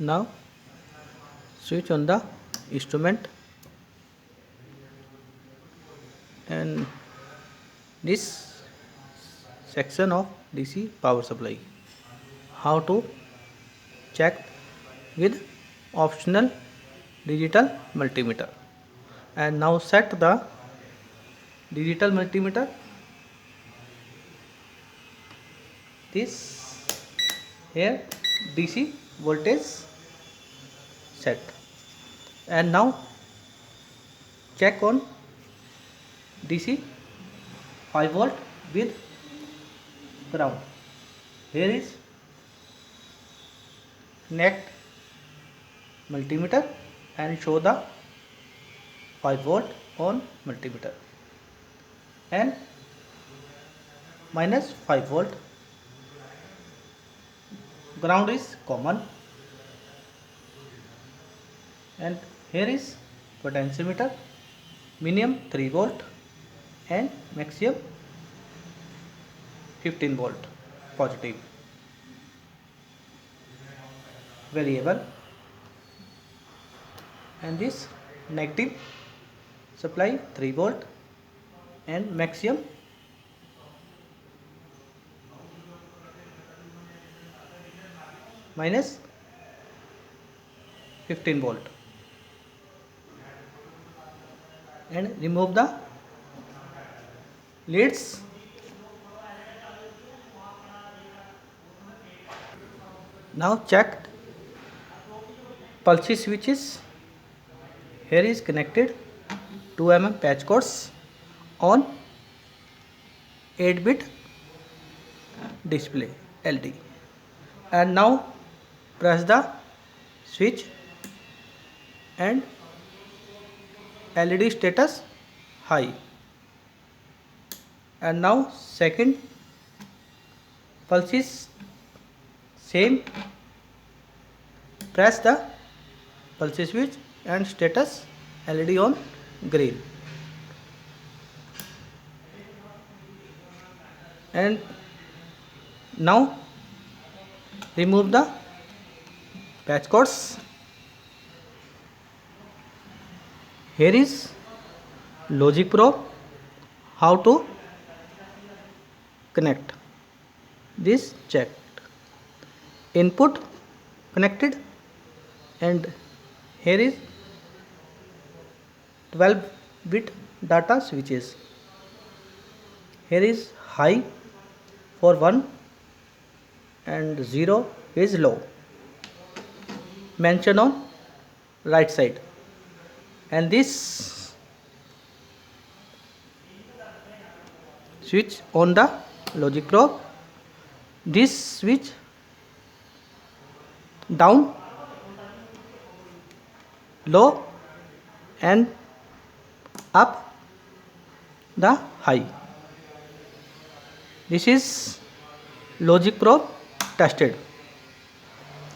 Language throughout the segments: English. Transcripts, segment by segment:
Now switch on the instrument, and this section of DC power supply. How to check with optional digital multimeter. And now set the digital multimeter. This here DC voltage set, and now check on DC 5 volt with ground. Here is connect multimeter and show the 5 volt on multimeter and minus 5 volt. Ground is common, and here is potentiometer, minimum 3 volt and maximum 15 volt positive. Variable, and this negative supply 3 volt and maximum minus 15 volt, and remove the leads. Now check pulse switches. Here is connected 2 mm patch cords on 8-bit display LD, and now press the switch and LED status high, and now second pulse is same. Press the pulse switch and status LED on green, and now remove the patch cords. Here is logic probe, how to connect. This checked, input connected, and here is 12-bit data switches. Here is high for 1 and 0 is low, mention on right side. And this switch on the logic probe, this switch down, low, and up the high. This is logic probe tested,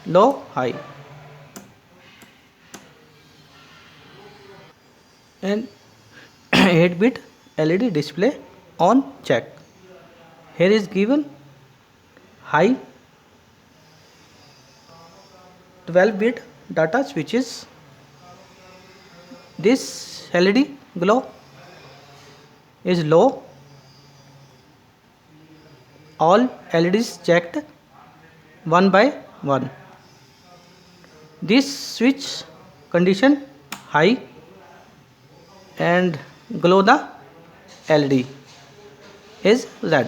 low, high, and 8-bit LED display on check. Here is given high 12-bit data switches. This LED glow is low. All LEDs checked one by one. This switch condition high and glow the LED is red.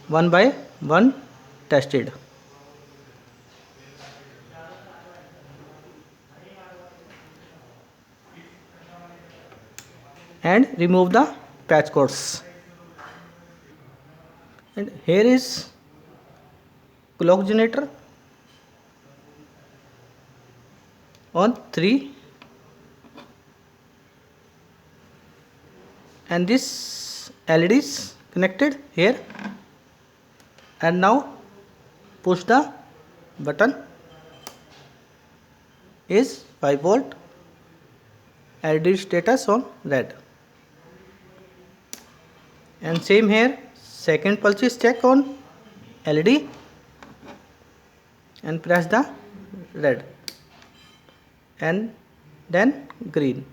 One by one tested. And remove the patch cords. And here is clock generator on 3, and this LED is connected here, and now push the button. Is 5 volt, LED status on red, and same here, second pulse is check on LED and press the red. and then green.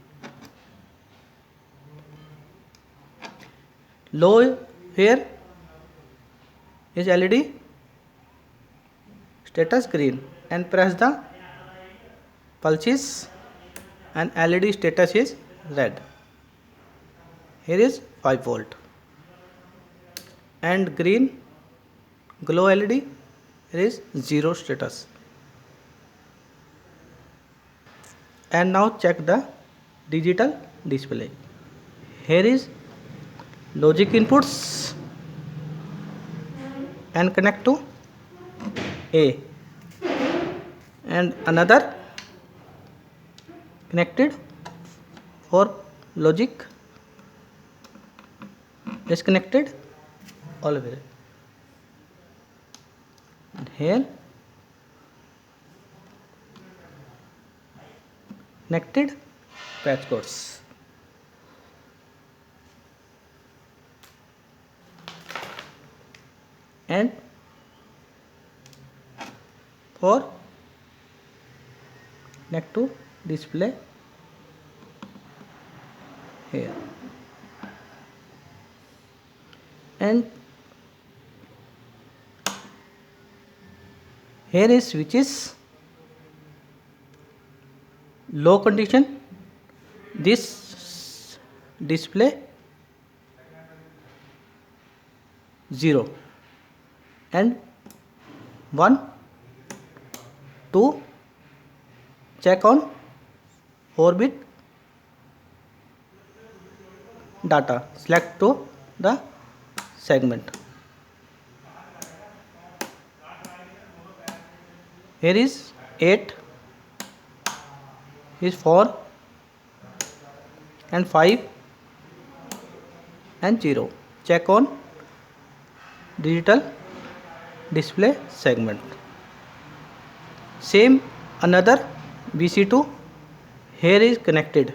Low here is LED status green, and press the pulses and LED status is red. Here is 5 volt and green glow LED. Here is 0 status. And now check the digital display. Here is logic inputs and connect to A, and another connected for logic disconnected always. And here connected patch cords. And for connect to display here. And here is switches. Low condition, this display 0 and 1, 2 check on 4-bit data, select to the segment. Here is 8, is 4 and 5 and 0. Check on digital display segment. Same another VC2 here is connected.